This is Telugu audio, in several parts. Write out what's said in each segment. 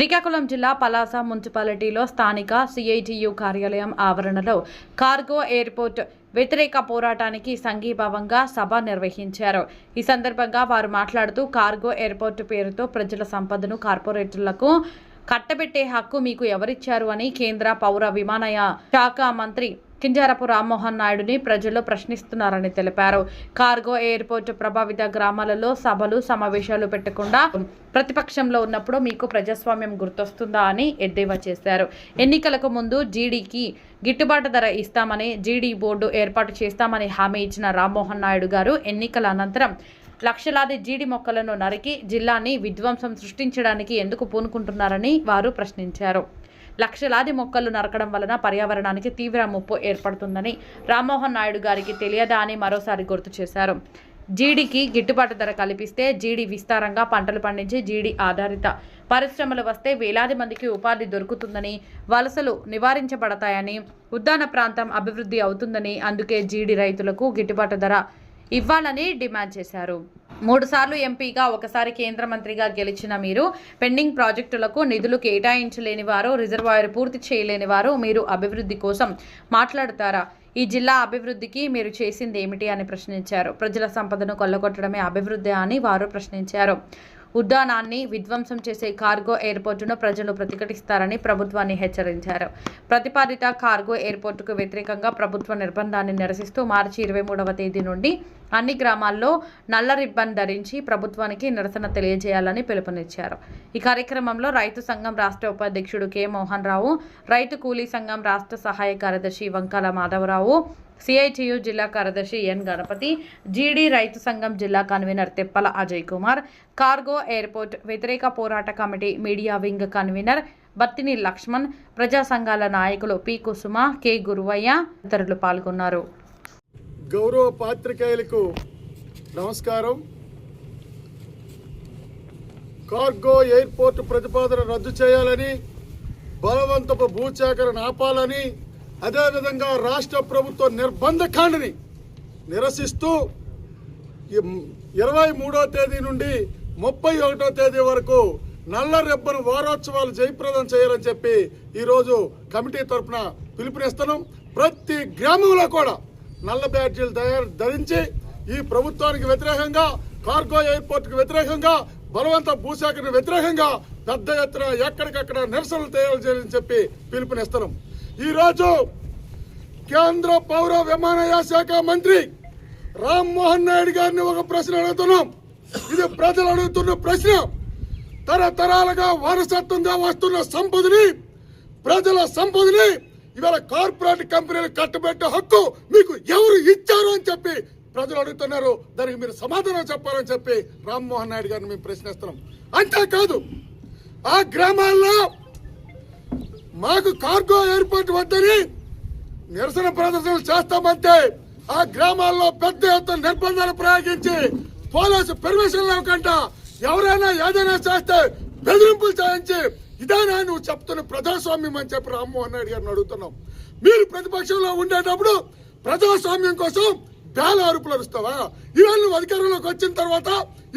శ్రీకాకుళం జిల్లా పలాస మున్సిపాలిటీలో స్థానిక సిఐటియు కార్యాలయం ఆవరణలో కార్గో ఎయిర్పోర్ట్ వ్యతిరేక పోరాటానికి సంఘీభావంగా సభ నిర్వహించారు. ఈ సందర్భంగా వారు మాట్లాడుతూ కార్గో ఎయిర్పోర్ట్ పేరుతో ప్రజల సంపదను కార్పొరేటర్లకు కట్టబెట్టే హక్కు మీకు ఎవరిచ్చారు అని కేంద్ర పౌర విమానయాన శాఖ మంత్రి కింజరాపు రామ్మోహన్ నాయుడుని ప్రజలు ప్రశ్నిస్తున్నారని తెలిపారు. కార్గో ఎయిర్పోర్ట్ ప్రభావిత గ్రామాలలో సభలు సమావేశాలు పెట్టకుండా ప్రతిపక్షంలో ఉన్నప్పుడు మీకు ప్రజాస్వామ్యం గుర్తొస్తుందా అని ఎద్దేవా చేశారు. ఎన్నికలకు ముందు జీడీకి గిట్టుబాటు ధర ఇస్తామని, జీడీ బోర్డు ఏర్పాటు చేస్తామని హామీ ఇచ్చిన రామ్మోహన్ నాయుడు గారు ఎన్నికల అనంతరం లక్షలాది జీడి మొక్కలను నరికి జిల్లాని విధ్వంసం సృష్టించడానికి ఎందుకు పూనుకుంటున్నారని వారు ప్రశ్నించారు. లక్షలాది మొక్కలు నరకడం వలన పర్యావరణానికి తీవ్ర ముప్పు ఏర్పడుతుందని రామ్మోహన్ నాయుడు గారికి తెలియదా అని మరోసారి గుర్తు చేశారు. జీడీకి గిట్టుబాటు ధర కల్పిస్తే జీడీ విస్తారంగా పంటలు పండించి జీడీ ఆధారిత పరిశ్రమలు వస్తే వేలాది మందికి ఉపాధి దొరుకుతుందని, వలసలు నివారించబడతాయని, ఉద్యాన ప్రాంతం అభివృద్ధి అవుతుందని, అందుకే జీడీ రైతులకు గిట్టుబాటు ధర ఇవ్వాలని డిమాండ్ చేశారు. 3 సార్లు ఎంపీగా, ఒకసారి కేంద్ర మంత్రిగా గెలిచిన మీరు పెండింగ్ ప్రాజెక్టులకు నిధులు కేటాయించలేని వారు, రిజర్వాయర్ పూర్తి చేయలేని వారు మీరు అభివృద్ధి కోసం మాట్లాడతారా? ఈ జిల్లా అభివృద్ధికి మీరు చేసింది ఏమిటి అని ప్రశ్నించారు. ప్రజల సంపదను కొల్లగొట్టడమే అభివృద్ధి అని వారు ప్రశ్నించారు. ఉద్యానాన్ని విధ్వంసం చేసే కార్గో ఎయిర్పోర్టును ప్రజలు ప్రతిఘటిస్తారని ప్రభుత్వాన్ని హెచ్చరించారు. ప్రతిపాదిత కార్గో ఎయిర్పోర్టుకు వ్యతిరేకంగా ప్రభుత్వ నిర్బంధాన్ని నిరసిస్తూ మార్చి 23వ తేదీ నుండి అన్ని గ్రామాల్లో నల్ల రిబ్బన్ ధరించి ప్రభుత్వానికి నిరసన తెలియజేయాలని పిలుపునిచ్చారు. ఈ కార్యక్రమంలో రైతు సంఘం రాష్ట్ర ఉపాధ్యక్షుడు కె మోహన్ రావు, రైతు కూలీ సంఘం రాష్ట్ర సహాయ కార్యదర్శి వంకాల మాధవరావు, సిఐటియు జిల్లా కార్యదర్శి ఎన్ గణపతి, జీడీ రైతు సంఘం జిల్లా convener Teppala Ajay Kumar, cargo airport వ్యతిరేక పోరాట committee media wing convener Battini Lakshman, ప్రజా సంఘాల నాయకులు పి కుసుమ, కె గురువయ్య తదితరులు పాల్గొన్నారు. గౌరవ పాత్రికేయులకు నమస్కారం. కార్గో ఎయిర్పోర్ట్ ప్రతిపాదన రద్దు చేయాలని, బలవంతపు భూసేకరణ ఆపాలని, అదేవిధంగా రాష్ట్ర ప్రభుత్వ నిర్బంధకాండని నిరసిస్తూ 23వ తేదీ నుండి 31వ తేదీ వరకు నల్ల రెబ్బను వారోత్సవాలు జయప్రదం చేయాలని చెప్పి ఈరోజు కమిటీ తరఫున పిలుపునిస్తున్నాం. ప్రతి గ్రామంలో కూడా నల్ల బ్యాడ్జీలు ధరించి ఈ ప్రభుత్వానికి వ్యతిరేకంగా, కార్గో ఎయిర్పోర్ట్కి వ్యతిరేకంగా, బలవంత భూసేకరణ వ్యతిరేకంగా పెద్ద ఎత్తున ఎక్కడికక్కడ నిరసనలు చేయాలని చెప్పి పిలుపునిస్తున్నాం. ఈరోజు కేంద్ర పౌర విమానయాన శాఖ మంత్రి రామ్మోహన్ నాయుడు గారిని ఒక ప్రశ్న అడుగుతున్నాం. ఇది ప్రజలు అడుగుతున్న ప్రశ్న. తరతరాలుగా వారసత్వంగా వస్తున్న సంపదని, ప్రజల సంపదని ఇవాళ కార్పొరేట్ కంపెనీలు కట్టబెట్టే హక్కు మీకు ఎవరు ఇచ్చారు అని చెప్పి ప్రజలు అడుగుతున్నారు. దానికి మీరు సమాధానం చెప్పాలని చెప్పి రామ్మోహన్ నాయుడు గారిని మేము ప్రశ్నిస్తున్నాం. అంతేకాదు, ఆ గ్రామాల్లో మాకు కార్గో ఎయిర్పోర్ట్ వద్దని నిరసన ప్రదర్శనలు చేస్తామంటే ఆ గ్రామాల్లో పెద్ద ఎత్తున నిర్బంధాలు ప్రయోగించి పోలీసు పర్మిషన్ లేకుండా ఎవరైనా ఏదైనా చేస్తే బెదిరింపులు చేయించి ఇదేనా నువ్వు చెప్తున్న ప్రజాస్వామ్యం అని చెప్పి రామ్మోహన్ నాయుడు గారిని అడుగుతున్నాం. మీరు ప్రతిపక్షంలో ఉండేటప్పుడు ప్రజాస్వామ్యం కోసం బేల అరుపులు అరుస్తావా? ఈవేళ నువ్వు అధికారంలోకి వచ్చిన తర్వాత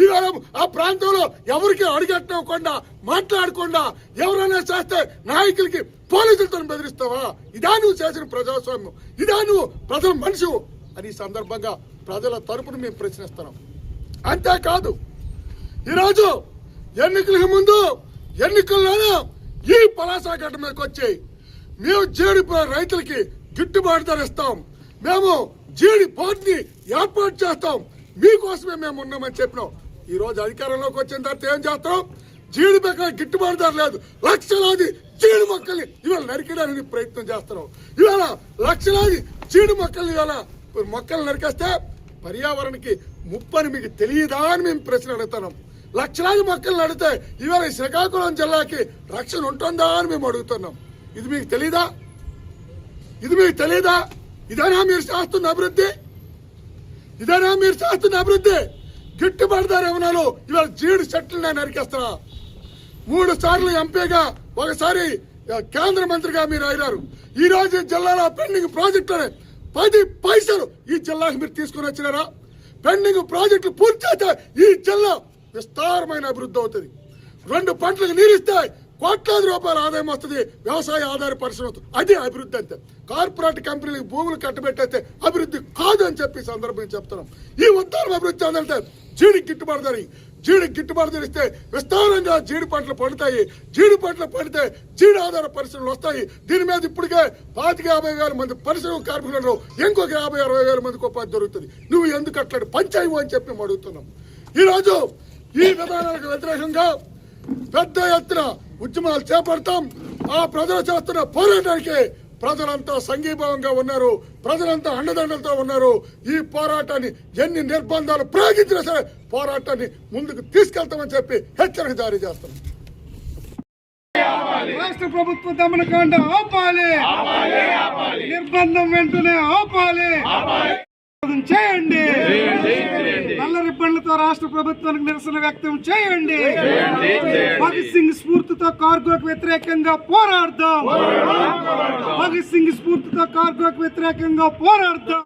ఈవేళ ఆ ప్రాంతంలో ఎవరికి అడిగట్టకుండా, మాట్లాడకుండా ఎవరైనా చేస్తే నాయకులకి పోలీసులతో బెదిరిస్తావా? ఇదా నువ్వు చేసిన ప్రజాస్వామ్యం? ఇదా నువ్వు ప్రజల మనిషి అని ఈ సందర్భంగా ప్రజల తరపున మేము ప్రశ్నిస్తున్నాం. అంతేకాదు, ఈరోజు ఎన్నికలకు ముందు ఎన్నికల్లోనూ ఈ పలాస గడ్డ మీదకి వచ్చి మేము జీడి రైతులకి గిట్టుబాటు ధర ఇస్తాం, మేము జీడి పోర్ట్ని ఏర్పాటు చేస్తాం, మీకోసమే మేము ఉన్నామని చెప్పినాం. ఈ రోజు అధికారంలోకి వచ్చిన తర్వాత ఏం చేస్తాం? జీడి మొక్కలు గిట్టుబాటు ధర లేదు. లక్షలాది జీడి మొక్కల్ని ఇవాళ నరికడానికి ప్రయత్నం చేస్తున్నాం. ఇవాళ లక్షలాది జీడి మొక్కల్ని ఇవాళ మొక్కలు నరికేస్తే పర్యావరణకి ముప్పని మీకు తెలియదా అని మేము ప్రశ్న అడుగుతున్నాం. లక్షలాది మొక్కలు నడితే ఇవాళ శ్రీకాకుళం జిల్లాకి రక్షణ ఉంటుందా అని మేము అడుగుతున్నాం. ఇది మీకు తెలీదా? ఇది మీకు తెలీదా? ఇదేనా మీరు చేస్తున్న అభివృద్ధి? ఇదేనా మీరు చేస్తున్న అభివృద్ధి? గిట్టుబాటు ధర ఏమన్నాను ఇవాళ జీడి చెట్లను నరికేస్తున్నా. 3 సార్లు ఎంపీగా, ఒకసారి కేంద్ర మంత్రిగా మీరు అయినారు. ఈ రోజు జిల్లాలో పెండింగ్ ప్రాజెక్టులని 10 పైసలు ఈ జిల్లాకి మీరు తీసుకుని వచ్చినారా? పెండింగ్ ప్రాజెక్టులు పూర్తి చేస్తే ఈ జిల్లా విస్తారమైన అభివృద్ధి అవుతుంది. 2 పంటలకు నీరిస్తే కోట్లాది రూపాయల ఆదాయం వస్తుంది, వ్యవసాయ ఆధార పరిశ్రమ వస్తుంది. అది అభివృద్ధి అంటే. కార్పొరేట్ కంపెనీలకు భూములు కట్టబెట్టేస్తే అభివృద్ధి కాదు అని చెప్పి సందర్భంగా చెప్తున్నాం. ఈ ఉద్దానం అభివృద్ధి చెందాలంటే జీడికి గిట్టుబాటు ధర, జీడికి గిట్టుబాటు ధర ఇస్తే విస్తారంగా జీడి పంటలు పండుతాయి. జీడి పంటలు పండితే జీడి ఆధార పరిశ్రమలు వస్తాయి. దీని మీద ఇప్పటికే 50,000 మంది పరిశ్రమ కార్మికులు, ఇంకొక 50,000-60,000 మందికి ఉపాధి దొరుకుతుంది. నువ్వు ఎందుకు అట్లాంటి పంచాయి అని చెప్పి మేము అడుగుతున్నాం. ఈరోజు ఈ విధానాలకు వ్యతిరేకంగా పెద్ద ఎత్తున ఉద్యమాలు చేపడతాం. ఆ ప్రజలు చేస్తున్న పోరాటానికి ప్రజలంతా సంఘీభావంగా ఉన్నారు, ప్రజలంతా అండదండలతో ఉన్నారు. ఈ పోరాటాన్ని ఎన్ని నిర్బంధాలు ప్రయోగించినా సరే పోరాటాన్ని ముందుకు తీసుకెళ్తామని చెప్పి హెచ్చరిక జారీ చేస్తాం. రాష్ట్ర ప్రభుత్వ దమనకాండ ఆపాలి, నిర్బంధం వెంటనే ఆపాలి, చేయండి. నల్ల రిబ్బన్లతో రాష్ట్ర ప్రభుత్వానికి నిరసన వ్యక్తం చేయండి. భగత్ సింగ్ స్ఫూర్తితో కార్గోకు వ్యతిరేకంగా పోరాడదాం. భగత్ సింగ్ స్ఫూర్తితో కార్గోకు వ్యతిరేకంగా పోరాడదాం.